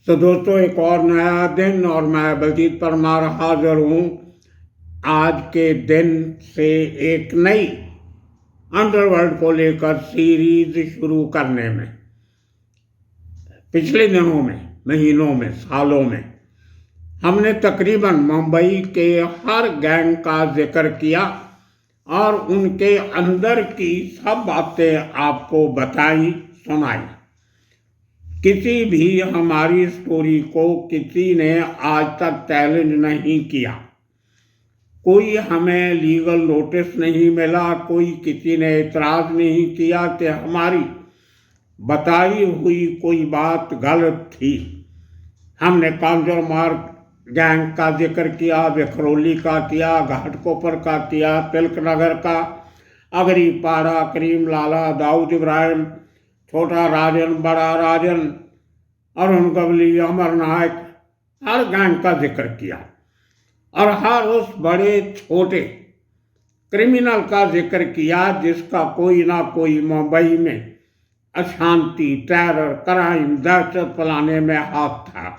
तो दोस्तों, एक और नया दिन और मैं बलजीत परमार हाजिर हूँ आज के दिन से एक नई अंडरवर्ल्ड को लेकर सीरीज शुरू करने में। पिछले दिनों में, महीनों में, सालों में हमने तकरीबन मुंबई के हर गैंग का जिक्र किया और उनके अंदर की सब बातें आपको बताई, सुनाई। किसी भी हमारी स्टोरी को किसी ने आज तक चैलेंज नहीं किया, कोई हमें लीगल नोटिस नहीं मिला, कोई किसी ने इतराज़ नहीं किया कि हमारी बताई हुई कोई बात गलत थी। हमने कांजूरमार्ग गैंग का जिक्र किया, विखरौली का किया, घाटकोपर का किया, तिलक नगर का, अगरीपाड़ा, करीम लाला, दाऊद इब्राहिम, छोटा राजन, बड़ा राजन, अरुण गवली, अमर नायक, हर गैंग का जिक्र किया और हर उस बड़े छोटे क्रिमिनल का जिक्र किया जिसका कोई ना कोई मुंबई में अशांति, टेरर, क्राइम, दहशत फैलाने में हाथ था।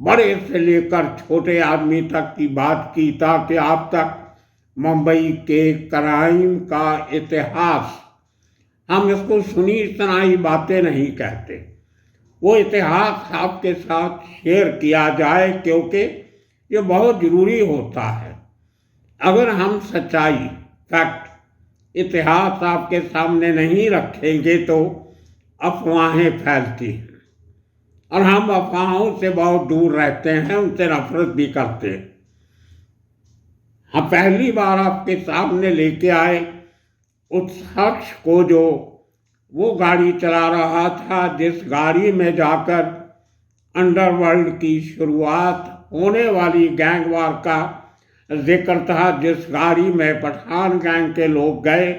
बड़े से लेकर छोटे आदमी तक की बात की ताकि आप तक मुंबई के क्राइम का इतिहास, हम इसको सुनी सुनाई बातें नहीं कहते, वो इतिहास आपके साथ शेयर किया जाए, क्योंकि ये बहुत ज़रूरी होता है। अगर हम सच्चाई, फैक्ट, इतिहास आपके सामने नहीं रखेंगे तो अफवाहें फैलती हैं और हम अफवाहों से बहुत दूर रहते हैं, उनसे नफरत भी करते हैं। हम पहली बार आपके सामने लेके आए उस शख्स को जो वो गाड़ी चला रहा था जिस गाड़ी में जाकर अंडरवर्ल्ड की शुरुआत होने वाली गैंगवार का जिक्र था, जिस गाड़ी में पठान गैंग के लोग गए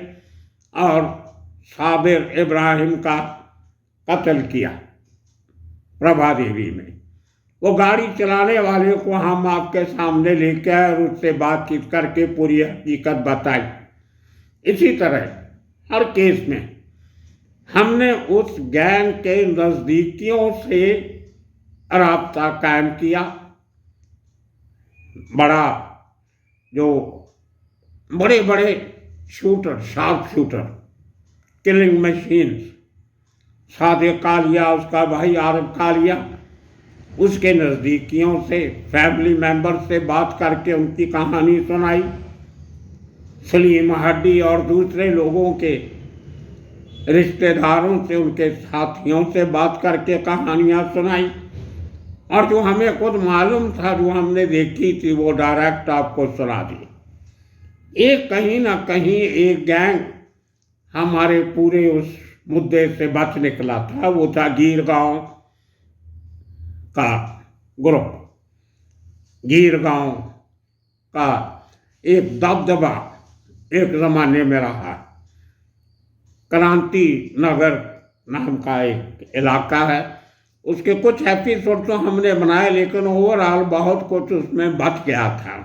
और साबिर इब्राहिम का कत्ल किया प्रभा देवी में। वो गाड़ी चलाने वाले को हम आपके सामने लेके आए और उससे बातचीत करके पूरी हकीकत बताई। इसी तरह हर केस में हमने उस गैंग के नज़दीकियों से राब्ता कायम किया। जो बड़े बड़े shooter, sharp shooter, killing machine, Sadiq Kalia, उसका भाई आरब कालिया, उसके नज़दीकियों से, फैमिली मेंबर से बात करके उनकी कहानी सुनाई। सलीम हड्डी और दूसरे लोगों के रिश्तेदारों से, उनके साथियों से बात करके कहानियाँ सुनाई और जो हमें खुद मालूम था, जो हमने देखी थी, वो डायरेक्ट आपको सुना दी। एक कहीं ना कहीं एक गैंग हमारे पूरे उस मुद्दे से बच निकला था। वो था गीरगांव का ग्रुप। गीरगांव का एक दबदबा एक ज़माने में रहा। क्रांति नगर नाम का एक इलाका है, उसके कुछ एपिसोड तो हमने बनाए, लेकिन ओवरऑल बहुत कुछ उसमें बच गया था।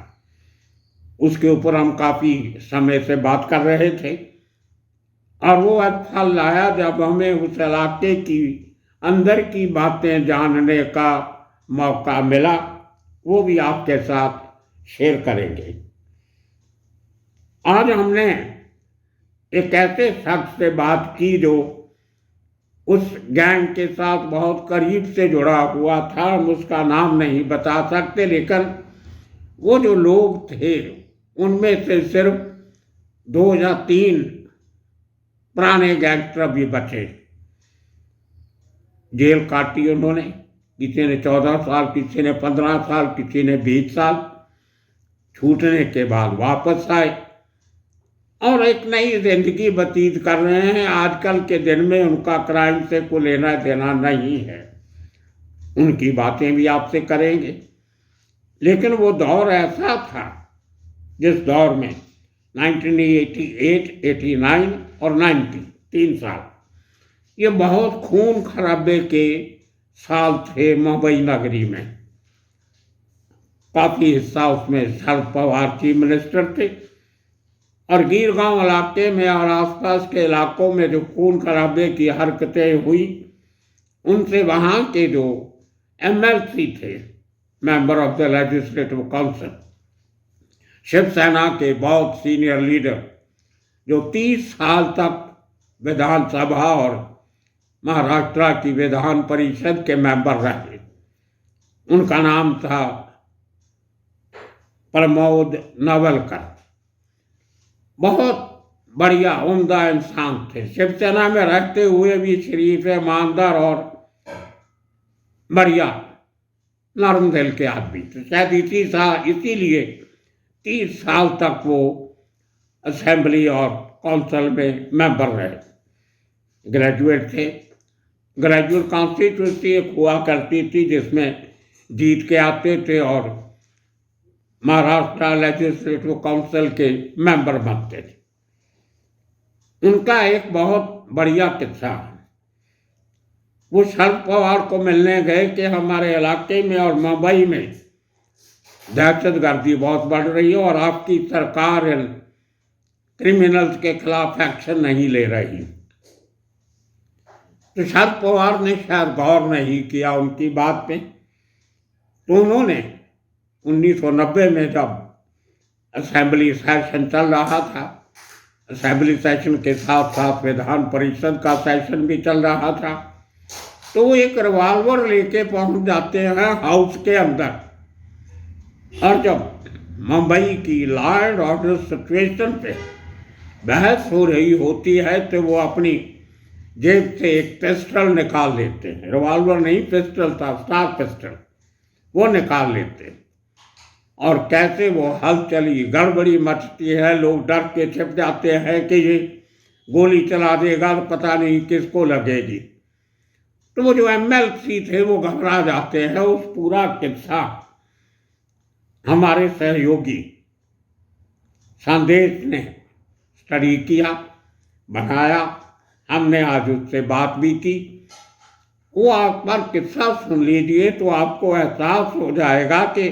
उसके ऊपर हम काफ़ी समय से बात कर रहे थे और वो अच्छा लाया जब हमें उस इलाके की अंदर की बातें जानने का मौका मिला। वो भी आपके साथ शेयर करेंगे। आज हमने एक ऐसे शख्स से बात की जो उस गैंग के साथ बहुत करीब से जुड़ा हुआ था। हम उसका नाम नहीं बता सकते, लेकिन वो जो लोग थे उनमें से सिर्फ 2 या 3 पुराने गैंगस्टर भी बचे। जेल काटी उन्होंने, किसी ने 14 साल, किसी ने 15 साल, किसी ने 20 साल। छूटने के बाद वापस आए और एक नई जिंदगी व्यतीत कर रहे हैं। आजकल के दिन में उनका क्राइम से कोई लेना देना नहीं है। उनकी बातें भी आपसे करेंगे, लेकिन वो दौर ऐसा था जिस दौर में 1988, 89 और 90, 3 साल, ये बहुत खून खराबे के साल थे मुंबई नगरी में। काफ़ी हिस्सा उसमें शरद पवार चीफ मिनिस्टर थे और गीरगांव इलाके में और आसपास के इलाकों में जो खून खराबे की हरकतें हुई, उनसे वहाँ के जो एमएलसी थे, member of the legislative council, Shiv Sena के बहुत सीनियर लीडर जो 30 साल तक विधानसभा और महाराष्ट्र की विधान परिषद के मेंबर रहे। उनका नाम था प्रमोद नवलकर। बहुत बढ़िया उम्दा इंसान थे, शिवसेना में रहते हुए भी शरीफ, ईमानदार और बढ़िया नरम दिल के आदमी थे। शायद इसीलिए 30 साल तक वो असेंबली और काउंसिल में मेंबर रहे। ग्रेजुएट थे। ग्रेजुएट कॉन्स्टिट्यूंसी एक हुआ करती थी जिसमें जीत के आते थे और महाराष्ट्र लेजिस्लेटिव काउंसिल के मेंबर बनते थे। उनका एक बहुत बढ़िया किस्सा है। वो शरद पवार को मिलने गए कि हमारे इलाके में और मुंबई में दहशतगर्दी बहुत बढ़ रही है और आपकी सरकार इन क्रिमिनल्स के खिलाफ एक्शन नहीं ले रही। तो शरद पवार ने शायद गौर नहीं किया उनकी बात पे। तो उन्होंने 1990 में जब असेंबली सेशन चल रहा था, असेंबली सेशन के साथ साथ विधान परिषद का सेशन भी चल रहा था, तो वो एक रिवॉल्वर लेके पहुंच जाते हैं हाउस के अंदर। और जब मुंबई की लॉ एंड ऑर्डर सिचुएशन पे बहस हो रही होती है तो वो अपनी जेब से एक पिस्टल निकाल लेते हैं। रिवॉल्वर नहीं, पिस्टल था, स्टार पिस्टल, वो निकाल लेते हैं। और कैसे वो हलचली गड़बड़ी मचती है, लोग डर के छिप जाते हैं कि ये गोली चला देगा तो पता नहीं किसको लगेगी। तो वो जो एमएलसी थे वो घबरा जाते हैं। उस पूरा किस्सा हमारे सहयोगी संदेश ने स्टडी किया, बनाया। हमने आज उससे बात भी की। वो आप पर किस्सा सुन लीजिए तो आपको एहसास हो जाएगा कि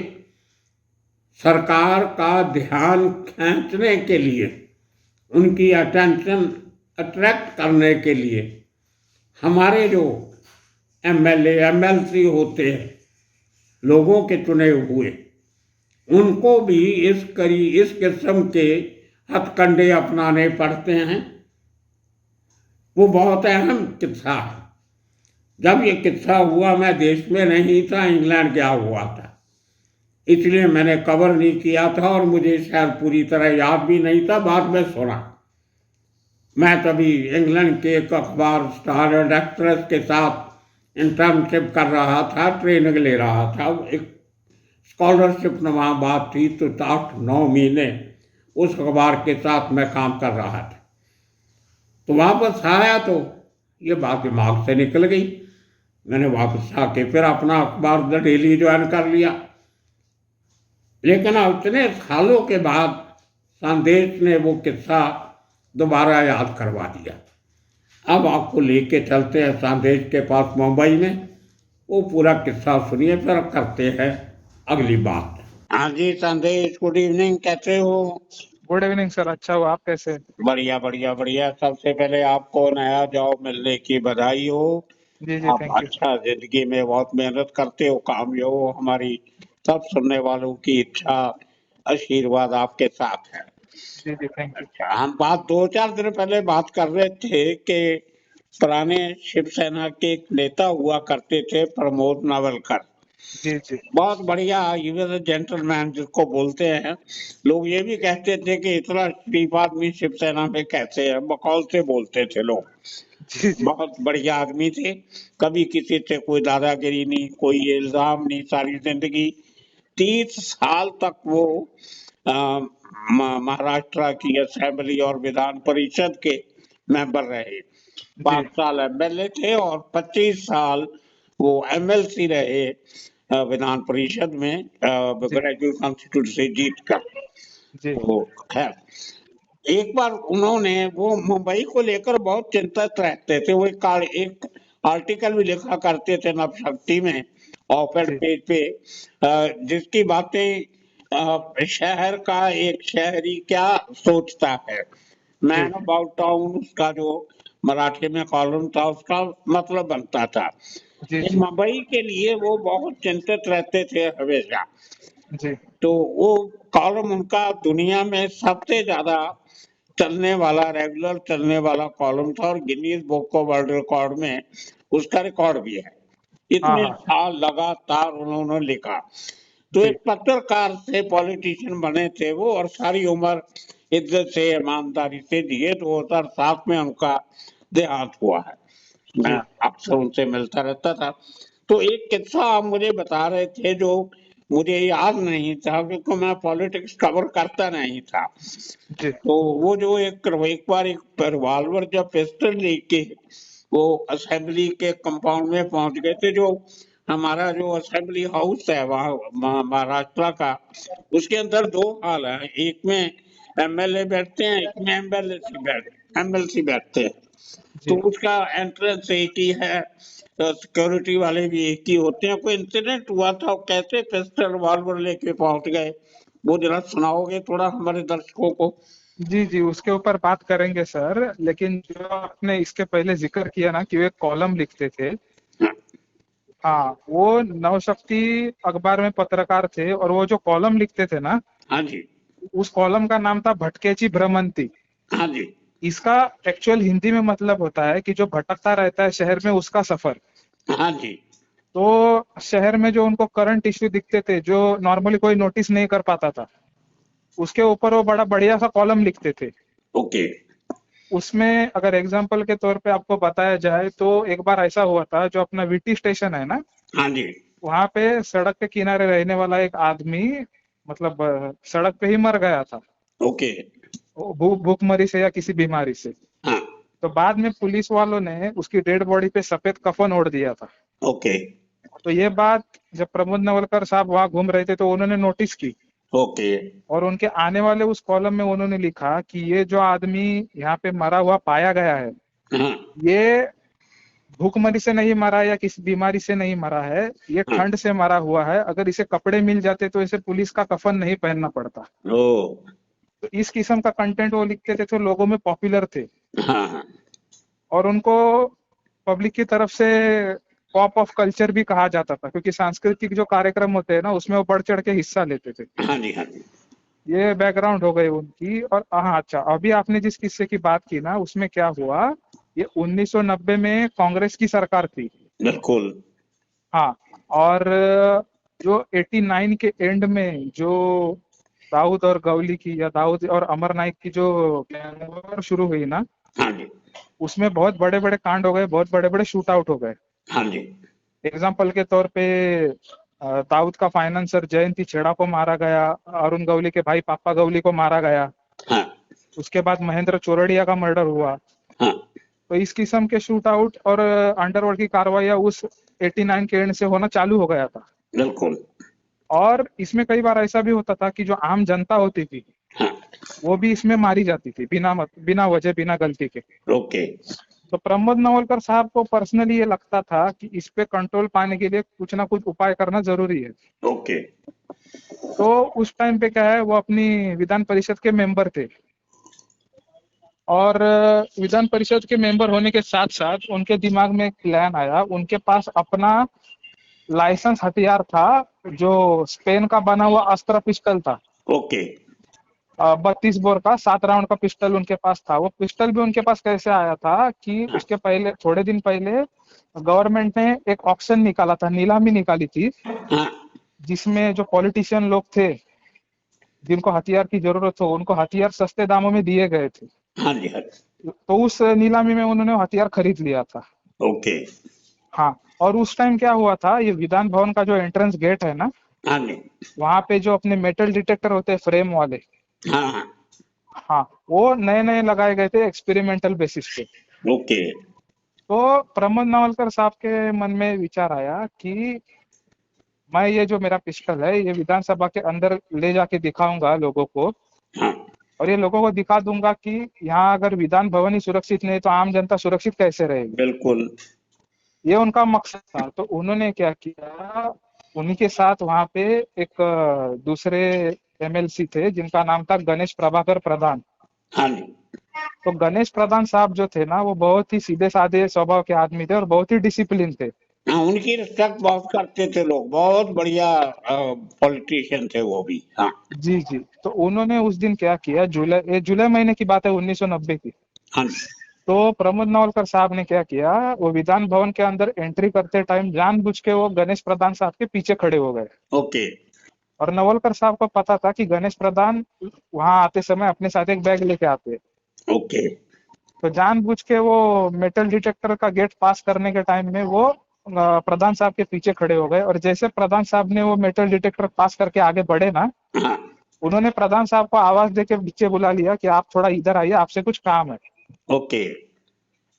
सरकार का ध्यान खींचने के लिए, उनकी अटेंशन अट्रैक्ट करने के लिए हमारे जो एमएलए एमएलसी होते हैं, लोगों के चुने हुए, उनको भी इस किस्म के हथकंडे अपनाने पड़ते हैं। वो बहुत अहम किस्सा है। जब ये किस्सा हुआ मैं देश में नहीं था, इंग्लैंड गया हुआ था, इसलिए मैंने कवर नहीं किया था और मुझे शायद पूरी तरह याद भी नहीं था। बाद में सुना। मैं तभी इंग्लैंड के एक अखबार स्टार एक्सप्रेस के साथ इंटर्नशिप कर रहा था, ट्रेनिंग ले रहा था। एक स्कॉलरशिप नुमा बात थी, तो 8-9 महीने उस अखबार के साथ मैं काम कर रहा था। तो वापस आया तो ये बात दिमाग से निकल गई। मैंने वापस आके फिर अपना अखबार द डेली ज्वाइन कर लिया। लेकिन इतने सालों के बाद संदेश ने वो किस्सा दोबारा याद करवा दिया। अब आपको लेके चलते हैं संदेश के पास मुंबई में। वो पूरा किस्सा सुनिए, फिर करते हैं अगली बात। हाँ जी संदेश, गुड इवनिंग, कैसे हो? गुड इवनिंग सर, अच्छा हो, आप कैसे? बढ़िया बढ़िया बढ़िया। सबसे पहले आपको नया जॉब मिलने की बधाई हो। जी जी, आप थैंक यू। अच्छा जिंदगी में बहुत मेहनत करते हो, कामयाब हो। हमारी सब सुनने वालों की इच्छा, आशीर्वाद आपके साथ है। जी जी, थैंक यू। अच्छा, हम बात 2-4 दिन पहले बात कर रहे थे कि पुराने शिवसेना के एक नेता हुआ करते थे प्रमोद नावलकर। जी जी बहुत बढ़िया, यूएस जेंटलमैन जिसको बोलते हैं। लोग ये भी कहते थे कि इतना शरीफ आदमी शिवसेना में कैसे है, बकौल से बोलते थे लोग। जी जी बहुत बढ़िया आदमी थे, कभी किसी से कोई दादागिरी नहीं, कोई इल्जाम नहीं। सारी जिंदगी 30 साल तक वो महाराष्ट्र की असेंबली और विधान परिषद के मेंबर रहे। 5 साल एमएलए थे और 25 साल वो एमएलसी रहे विधान परिषद में ग्रेजुएट कॉन्स्टिट्यूंसी जीत कर। जी तो खैर, एक बार उन्होंने वो मुंबई को लेकर बहुत चिंतित रहते थे। वो एक आर्टिकल भी लिखा करते थे नवशक्ति में, ऑपेड जी पेज पे, जिसकी बातें शहर का एक शहरी क्या सोचता है, मैन अबाउट टाउन, उसका जो मराठी में कॉलम था, उसका मतलब बनता था। जी तो जी मुंबई के लिए वो बहुत चिंतित रहते थे हमेशा। जी तो वो कॉलम उनका दुनिया में सबसे ज्यादा चलने वाला, रेगुलर चलने वाला कॉलम था, और Guinness book of world record में उसका रिकॉर्ड भी है। हाँ इतने हाँ साल लगातार उन्होंने लिखा। तो जी एक पत्रकार से पॉलिटिशियन बने थे वो, और सारी उम्र इज्जत से, ईमानदारी से जिए। 2007 में उनका देहांत हुआ है। मैं जी अक्सर उनसे मिलता रहता था। तो एक किस्सा आप मुझे बता रहे थे जो मुझे याद नहीं था, क्योंकि मैं पॉलिटिक्स कवर करता नहीं था। जी तो वो जो एक बार एक रिवॉल्वर जब पिस्टल लेके वो असेंबली के कंपाउंड में पहुंच गए थे, जो हमारा जो असेंबली हाउस है वहाँ महाराष्ट्र का, उसके अंदर दो हॉल है, एक में एमएलए बैठते हैं, एक में एमएलसी बैठते हैं। तो जी उसका एंट्रेंस एक ही है, सिक्योरिटी वाले भी एक ही होते हैं। कोई इंसिडेंट हुआ था, वो कैसे पिस्टल रिवॉल्वर लेके पहुंच गए, वो जरा सुनाओगे थोड़ा हमारे दर्शकों को? जी जी उसके ऊपर बात करेंगे सर, लेकिन जो आपने इसके पहले जिक्र किया ना कि वो एक कॉलम लिखते थे, हाँ। हाँ वो नवशक्ति अखबार में पत्रकार थे, और वो जो कॉलम लिखते थे ना, हाँ जी। उस कॉलम का नाम था भटकेची भ्रमंती। हाँ जी। इसका एक्चुअल हिंदी में मतलब होता है कि जो भटकता रहता है शहर में उसका सफर। हाँ जी। तो शहर में जो उनको करंट इश्यू दिखते थे जो नॉर्मली कोई नोटिस नहीं कर पाता था, उसके ऊपर वो बड़ा बढ़िया सा कॉलम लिखते थे। ओके। उसमें अगर एग्जाम्पल के तौर पे आपको बताया जाए तो एक बार ऐसा हुआ था, जो अपना वीटी स्टेशन है ना, हाँ जी। वहां पे सड़क के किनारे रहने वाला एक आदमी, मतलब सड़क पे ही मर गया था, ओके। वो भूखमरी से या किसी बीमारी से। हाँ। तो बाद में पुलिस वालों ने उसकी डेड बॉडी पे सफेद कफन ओढ़ दिया था। ओके। तो ये बात जब प्रमोद नवलकर साहब वहां घूम रहे थे तो उन्होंने नोटिस की, ओके। और उनके आने वाले उस कॉलम में उन्होंने लिखा कि ये जो आदमी यहाँ पे मरा हुआ पाया गया है, हाँ। ये भूखमरी से नहीं मरा या किसी बीमारी से नहीं मरा है, ये हाँ। ठंड से मरा हुआ है। अगर इसे कपड़े मिल जाते तो इसे पुलिस का कफन नहीं पहनना पड़ता। ओ। तो इस किस्म का कंटेंट वो लिखते थे, तो लोगों में पॉपुलर थे, हाँ। हाँ। और उनको पब्लिक की तरफ से पॉप ऑफ कल्चर भी कहा जाता था, क्योंकि सांस्कृतिक जो कार्यक्रम होते हैं ना उसमें वो बढ़ चढ़ के हिस्सा लेते थे। हाँ जी। हाँ जी। ये बैकग्राउंड हो गई उनकी। और हाँ अच्छा, अभी आपने जिस किस्से की बात की ना, उसमें क्या हुआ, ये 1990 में कांग्रेस की सरकार थी। बिल्कुल। हाँ, और जो 89 के एंड में जो दाऊद और गवली की, या दाऊद और अमर नाइक की जो गैंग वॉर शुरू हुई ना, हाँ जी। उसमें बहुत बड़े बड़े कांड हो गए, बहुत बड़े बड़े शूट आउट हो गए। हाँ जी। एग्जाम्पल के तौर पे दाऊद का फाइनेंसर जयंती छेड़ा को मारा गया, अरुण गवली के भाई पापा गवली को मारा गया। हाँ। उसके बाद महेंद्र चोरडिया का मर्डर हुआ। हाँ। तो इस किस्म के शूट आउट और अंडरवर्ल्ड की कार्रवाई उस 89 के एंड से होना चालू हो गया था। बिल्कुल। और इसमें कई बार ऐसा भी होता था कि जो आम जनता होती थी हाँ। वो भी इसमें मारी जाती थी, बिना वजह, बिना गलती के। ओके। तो प्रमोद नवलकर साहब को पर्सनली ये लगता था कि इस पे कंट्रोल पाने के लिए कुछ ना कुछ उपाय करना जरूरी है। ओके। तो उस टाइम पे क्या है, वो अपनी विधान परिषद के मेंबर थे, और विधान परिषद के मेंबर होने के साथ साथ उनके दिमाग में एक प्लान आया। उनके पास अपना लाइसेंस हथियार था, जो स्पेन का बना हुआ अस्त्र पिस्टल था। ओके। 32 बोर का 7 राउंड का पिस्टल उनके पास था। वो पिस्टल भी उनके पास कैसे आया था कि हाँ। उसके पहले, थोड़े दिन पहले, गवर्नमेंट ने एक ऑक्शन निकाला था, नीलामी निकाली थी, हाँ। जिसमें जो पॉलिटिशियन लोग थे जिनको हथियार की जरूरत हो, उनको हथियार सस्ते दामों में दिए गए थे। हाँ जी। हाँ। तो उस नीलामी में उन्होंने हथियार खरीद लिया था। ओके। हाँ, और उस टाइम क्या हुआ था, ये विधान भवन का जो एंट्रेंस गेट है ना, हाँ जी। वहां पे जो अपने मेटल डिटेक्टर होते हैं फ्रेम वाले, हाँ। हाँ। हाँ, वो नए नए लगाए गए थे एक्सपेरिमेंटल बेसिस पे। ओके। तो प्रमोद नवलकर साहब के मन में विचार आया कि मैं ये जो मेरा पिस्टल है ये विधानसभा के अंदर ले जाके दिखाऊंगा लोगों को, हाँ। और ये लोगों को दिखा दूंगा कि यहाँ अगर विधान भवन ही सुरक्षित नहीं तो आम जनता सुरक्षित कैसे रहेगी। बिल्कुल। ये उनका मकसद था। तो उन्होंने क्या किया, उन्हीं के साथ वहां पे एक दूसरे एमएलसी थे जिनका नाम था गणेश प्रभाकर प्रधान। हाँ जी। तो गणेश प्रधान साहब जो थे ना, वो बहुत ही सीधे साधे स्वभाव के आदमी थे और बहुत ही डिसिप्लिन थे। हाँ, उनकी रिस्पेक्ट बहुत करते थे लोग, बहुत बढ़िया पॉलिटिशियन थे वो भी। हाँ। जी जी। तो उन्होंने उस दिन क्या किया, जुलाई महीने की बात है, 1990 की। हाँ जी। तो प्रमोद नवलकर साहब ने क्या किया, वो विधान भवन के अंदर एंट्री करते टाइम जानबूझ के वो गणेश प्रधान साहब के पीछे खड़े हो गए। ओके। और नवलकर साहब को पता था कि गणेश प्रधान वहां आते समय अपने साथ एक बैग लेके आते हैं। ओके। तो जानबूझ के वो मेटल डिटेक्टर का गेट पास करने के टाइम में वो प्रधान साहब के पीछे खड़े हो गए। और जैसे प्रधान साहब ने वो मेटल डिटेक्टर पास करके आगे बढ़े ना, हाँ। उन्होंने प्रधान साहब को आवाज देके पीछे बुला लिया कि आप थोड़ा इधर आइए, आपसे कुछ काम है। ओके।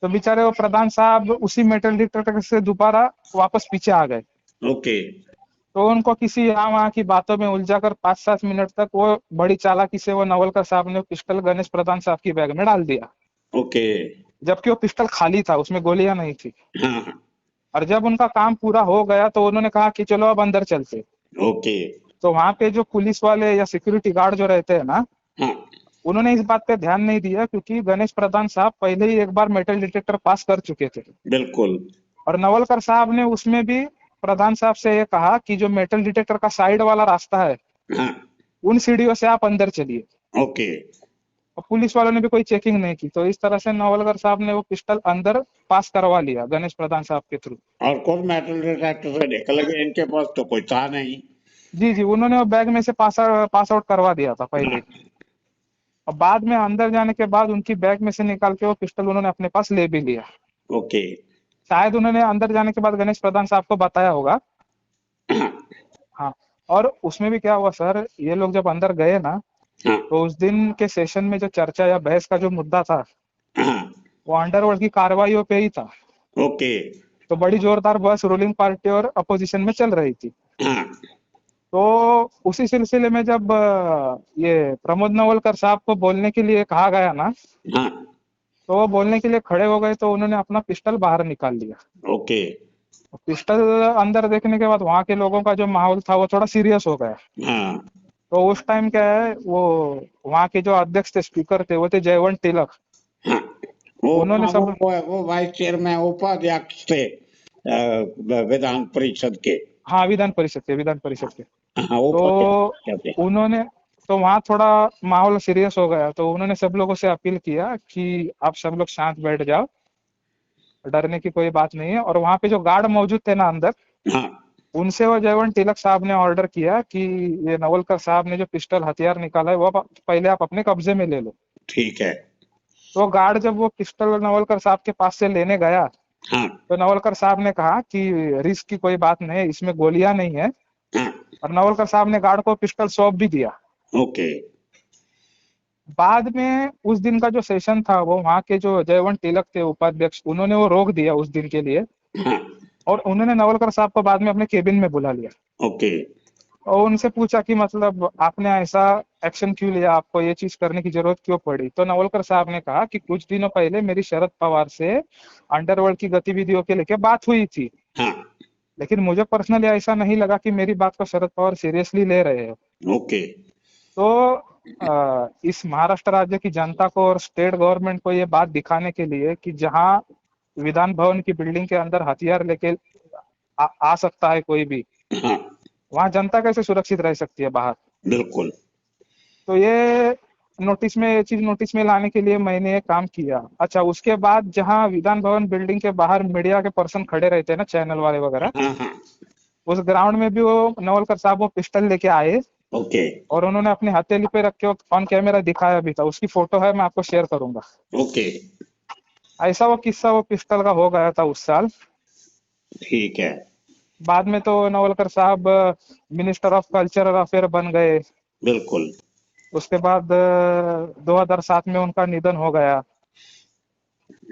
तो बेचारे वो प्रधान साहब उसी मेटल डिटेक्टर से दोबारा वापस पीछे आ गए। ओके। तो उनको किसी यहाँ वहाँ की बातों में उलझा कर 5-7 मिनट तक वो बड़ी चालाकी से वो नवलकर साहब ने पिस्टल गणेश प्रधान साहब की बैग में डाल दिया। ओके। जबकि वो पिस्टल खाली था, उसमें गोलियां नहीं थी। हाँ हाँ। और जब उनका काम पूरा हो गया तो उन्होंने कहा कि चलो अब अंदर चलते। ओके। तो वहां पे जो पुलिस वाले या सिक्योरिटी गार्ड जो रहते हैं ना, हाँ। उन्होंने इस बात पे ध्यान नहीं दिया क्योंकि गणेश प्रधान साहब पहले ही एक बार मेटल डिटेक्टर पास कर चुके थे। बिल्कुल। और नवलकर साहब ने उसमें भी प्रधान साहब से ये कहा कि जो मेटल डिटेक्टर का साइड वाला रास्ता है, हाँ। उन सीढ़ियों से आप अंदर चलिए। ओके। और पुलिस वालों ने भी कोई चेकिंग नहीं की। तो इस तरह से नवलकर साहब ने वो पिस्टल अंदर पास करवा लिया गणेश प्रधान साहब के थ्रू। और कुछ मेटल डिटेक्टर से निकल गए, इनके पास तो कोई था नहीं। जी जी, उन्होंने वो बैग में से पास आउट करवा दिया था पहले ही। और बाद में अंदर जाने के बाद उनकी बैग में से निकाल के वो पिस्टल उन्होंने अपने पास ले भी लिया। ओके। शायद उन्होंने अंदर जाने के बाद गणेश प्रधान साहब को बताया होगा। हाँ। हाँ। और उसमें भी क्या हुआ सर, ये लोग जब अंदर गए ना, हाँ। तो उस दिन के सेशन में जो चर्चा या बहस का जो मुद्दा था, हाँ। वो अंडरवर्ल्ड की कार्रवाइयों पे ही था। ओके। तो बड़ी जोरदार बहस रूलिंग पार्टी और अपोजिशन में चल रही थी। हाँ। तो उसी सिलसिले में जब ये प्रमोद नवलकर साहब को बोलने के लिए कहा गया ना, हाँ। तो वो बोलने के लिए खड़े हो गए। तो उन्होंने अपना पिस्टल बाहर निकाल लिया। ओके। पिस्टल अंदर देखने के बाद वहां के लोगों का जो माहौल था वो थोड़ा सीरियस हो गया। हाँ। तो उस टाइम क्या है, वो वहां के जो अध्यक्ष थे, स्पीकर थे, वो थे जयवंत तिलक। हाँ। वो उन्होंने हाँ, सब, वो वाइस चेयरमैन उपाध्यक्ष थे विधान परिषद के। हाँ, विधान परिषद के। हाँ, तो उपाध्यक्ष थे। उन्होंने, तो वहां थोड़ा माहौल सीरियस हो गया। तो उन्होंने सब लोगों से अपील किया कि आप सब लोग शांत बैठ जाओ, डरने की कोई बात नहीं है। और वहां पे जो गार्ड मौजूद थे ना अंदर, हाँ। उनसे वो जयवंत तिलक साहब ने ऑर्डर किया कि ये नवलकर साहब ने जो पिस्टल हथियार निकाला है वो पहले आप अपने कब्जे में ले लो। ठीक है। तो गार्ड जब वो पिस्टल नवलकर साहब के पास से लेने गया, हाँ। तो नवलकर साहब ने कहा कि रिस्क की कोई बात नहीं है, इसमें गोलियां नहीं है। हाँ। और नवलकर साहब ने गार्ड को पिस्टल सौंप भी दिया। ओके। बाद में उस दिन का जो सेशन था, वो वहां के जो जयवंत तिलक थे उपाध्यक्ष, उन्होंने वो रोक दिया उस दिन के लिए। हाँ। और उन्होंने नवलकर साहब को बाद में अपने केबिन में बुला लिया ओके। और उनसे पूछा कि मतलब आपने ऐसा एक्शन क्यों लिया, आपको ये चीज करने की जरूरत क्यों पड़ी। तो नवलकर साहब ने कहा कि कुछ दिनों पहले मेरी शरद पवार से अंडरवर्ल्ड की गतिविधियों के लेके बात हुई थी, हाँ। लेकिन मुझे पर्सनली ऐसा नहीं लगा कि मेरी बात को शरद पवार सीरियसली ले रहे हैं। ओके। तो इस महाराष्ट्र राज्य की जनता को और स्टेट गवर्नमेंट को ये बात दिखाने के लिए कि जहां विधान भवन की बिल्डिंग के अंदर हथियार लेके आ सकता है कोई भी, हाँ। वहां जनता कैसे सुरक्षित रह सकती है बाहर। बिल्कुल। तो ये नोटिस में लाने के लिए मैंने ये काम किया। अच्छा, उसके बाद जहां विधान भवन बिल्डिंग के बाहर मीडिया के पर्सन खड़े रहते हैं ना, चैनल वाले वगैरह, हाँ। हाँ। उस ग्राउंड में भी वो नवलकर साहब वो पिस्टल लेके आए। ओके। और उन्होंने अपनी हथेली पे रख के ऑन कैमरा दिखाया भी था, उसकी फोटो है, मैं आपको शेयर करूंगा। ओके। ऐसा वो किस्सा वो पिस्टल का हो गया था उस साल। ठीक है। बाद में तो नवलकर साहब मिनिस्टर ऑफ कल्चरल अफेयर बन गए। बिल्कुल। उसके बाद 2007 में उनका निधन हो गया।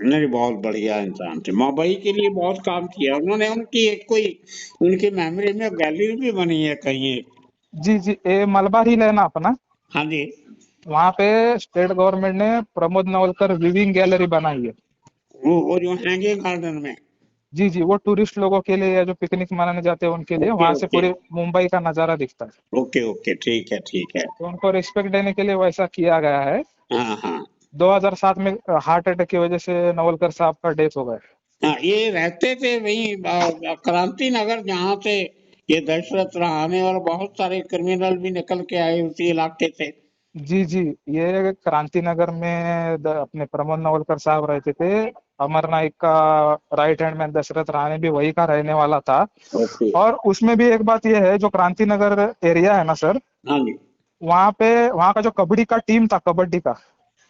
नहीं, बहुत बढ़िया इंसान थे, मुंबई के लिए बहुत काम किया उन्होंने। उनकी एक कोई उनकी मेमोरी में गैलरी भी बनी है कहीं एक। जी जी, ये मलबार हिल है ना अपना, हाँ जी। वहां पे स्टेट गवर्नमेंट ने प्रमोद नवलकर विविंग गैलरी बनाई है। वो जो हैंगिंग गार्डन में। जी जी, वो टूरिस्ट लोगों के लिए या जो पिकनिक मनाने जाते हैं उनके लिए, ओके वहां से ओके पूरे मुंबई का नजारा दिखता है। ओके ओके, ठीक है ठीक है। तो उनको रिस्पेक्ट देने के लिए वैसा किया गया है। हाँ हाँ। 2007 में हार्ट अटैक की वजह से नवलकर साहब का डेथ हो गया। हाँ, ये रहते थे वही क्रांति नगर, जहाँ से ये दशरथ रहाणे और बहुत सारे क्रिमिनल भी निकल के आए उसी इलाके से। जी जी, ये क्रांति नगर में अपने प्रमोद नवलकर साहब रहते थे। अमर नाइक का right hand man Dashrath Rane भी वही का रहने वाला था। ओके। और उसमें भी एक बात यह है, जो क्रांति नगर एरिया है ना सर, हाँ जी। वहाँ पे वहाँ का जो कबड्डी का टीम था, कबड्डी का,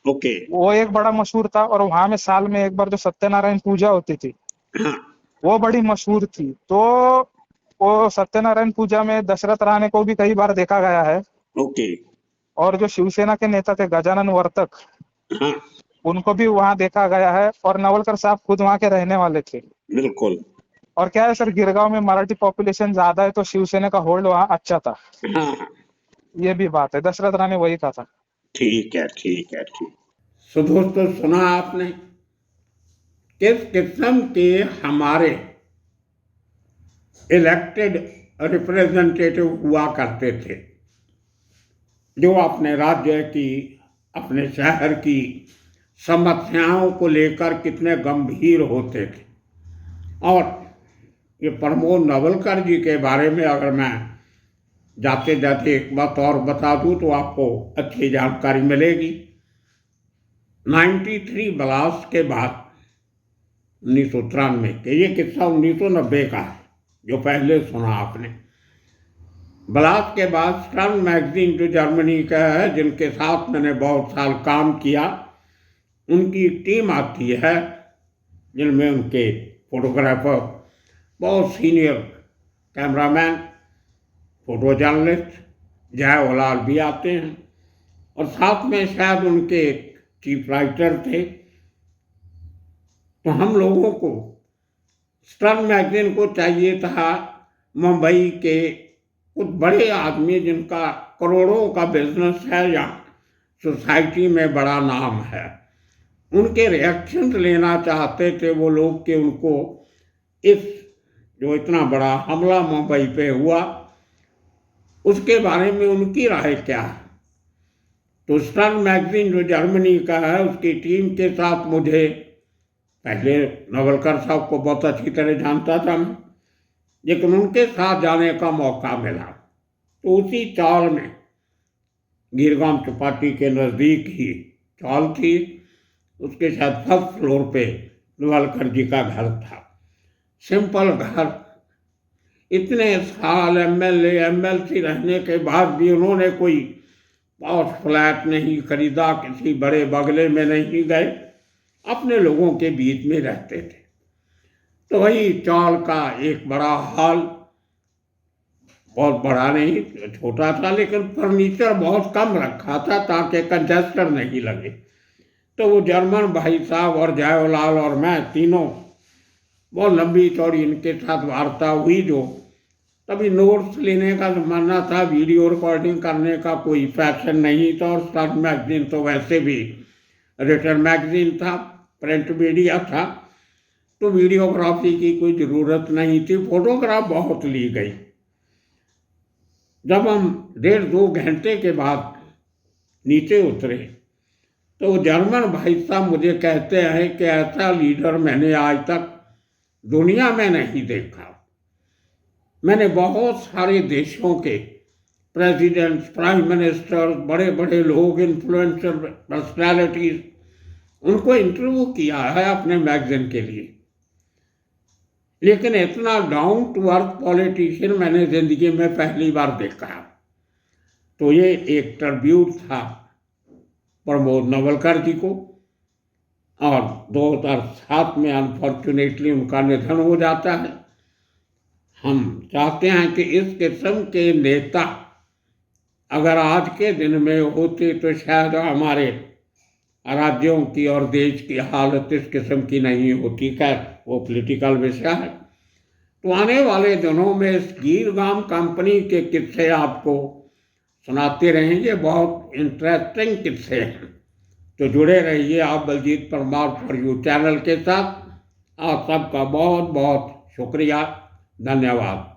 ओके। वो एक बड़ा मशहूर था। और वहाँ में साल में एक बार जो सत्यनारायण पूजा होती थी, हाँ। वो बड़ी मशहूर थी। तो वो सत्यनारायण पूजा में दशरथ राणे को भी कई बार देखा गया है। ओके। और जो शिवसेना के नेता थे गजानन वर्तक, हाँ। उनको भी वहां देखा गया है। और नवलकर साहब खुद वहां के रहने वाले थे। बिल्कुल। और क्या है सर, गिरगांव में मराठी पॉपुलेशन ज्यादा है, तो शिवसेना का होल्ड वहां अच्छा था। हाँ हाँ। ये भी बात है, दशरथ राणे वही का था। ठीक है ठीक है ठीक। सो दोस्तों, सुना आपने किस किस्म के हमारे इलेक्टेड रिप्रेजेंटेटिव हुआ करते थे, जो अपने राज्य की, अपने शहर की समस्याओं को लेकर कितने गंभीर होते थे। और ये प्रमोद नवलकर जी के बारे में अगर मैं जाते जाते एक बात और बता दूं तो आपको अच्छी जानकारी मिलेगी। 93 ब्लास्ट के बाद 1993 के, ये किस्सा 1990 का है जो पहले सुना आपने। ब्लास्ट के बाद स्टर्न मैगजीन जो जर्मनी का है, जिनके साथ मैंने बहुत साल काम किया, उनकी एक टीम आती है जिनमें उनके फोटोग्राफर, बहुत सीनियर कैमरामैन, फोटो जर्नलिस्ट जयवलाल भी आते हैं। और साथ में शायद उनके चीफ राइटर थे। तो हम लोगों को, स्टर्न मैगजीन को चाहिए था मुंबई के कुछ बड़े आदमी जिनका करोड़ों का बिजनेस है या सोसाइटी में बड़ा नाम है, उनके रिएक्शन लेना चाहते थे वो लोग कि उनको इस जो इतना बड़ा हमला मुंबई पे हुआ उसके बारे में उनकी राय क्या है। तो स्टर्न मैगजीन जो जर्मनी का है, उसकी टीम के साथ मुझे, पहले नवलकर साहब को बहुत अच्छी तरह जानता था मैं, लेकिन उनके साथ जाने का मौका मिला। तो उसी चाल में गिरगांव चौपाटी के नज़दीक ही चाल थी, उसके साथ फर्स्ट फ्लोर पे नवलकर जी का घर था। सिंपल घर। इतने साल एमएलए एमएलसी रहने के बाद भी उन्होंने कोई पॉश फ्लैट नहीं खरीदा, किसी बड़े बंगले में नहीं गए, अपने लोगों के बीच में रहते थे। तो वही चाल का एक बड़ा हॉल, बहुत बड़ा नहीं, छोटा था, लेकिन फर्नीचर बहुत कम रखा था ताकि कंजेस्टर नहीं लगे। तो वो जर्मन भाई साहब और जयवलाल और मैं तीनों, बहुत लंबी चौड़ी इनके साथ वार्ता हुई। जो तभी नोट्स लेने का ज़माना था, वीडियो रिकॉर्डिंग करने का कोई फैशन नहीं था। और स्टर्न मैगजीन तो वैसे भी रिटर्न मैगजीन था, प्रिंट मीडिया था, तो वीडियोग्राफी की कोई ज़रूरत नहीं थी। फोटोग्राफ बहुत ली गई। जब हम 1.5-2 घंटे के बाद नीचे उतरे तो जर्मन भाई साहब मुझे कहते हैं कि ऐसा लीडर मैंने आज तक दुनिया में नहीं देखा। मैंने बहुत सारे देशों के प्रेसिडेंट्स, प्राइम मिनिस्टर, बड़े बड़े लोग, इन्फ्लुएंसर पर्सनैलिटीज, उनको इंटरव्यू किया है अपने मैगजीन के लिए, लेकिन इतना डाउन टू अर्थ पॉलिटिशियन मैंने जिंदगी में पहली बार देखा। तो ये एक ट्रिब्यूट था प्रमोद नवलकर जी को। और 2007 में अनफॉर्चुनेटली उनका निधन हो जाता है। हम चाहते हैं कि इस किस्म के नेता अगर आज के दिन में होते तो शायद हमारे राज्यों की और देश की हालत इस किस्म की नहीं होती। खैर, वो पॉलिटिकल विषय है। तो आने वाले दिनों में इस गिरगांव कंपनी के किस्से आपको सुनाते रहेंगे, बहुत इंटरेस्टिंग किस्से हैं। तो जुड़े रहिए आप Baljeet Parmar for you channel के साथ। आप सबका बहुत बहुत शुक्रिया, धन्यवाद।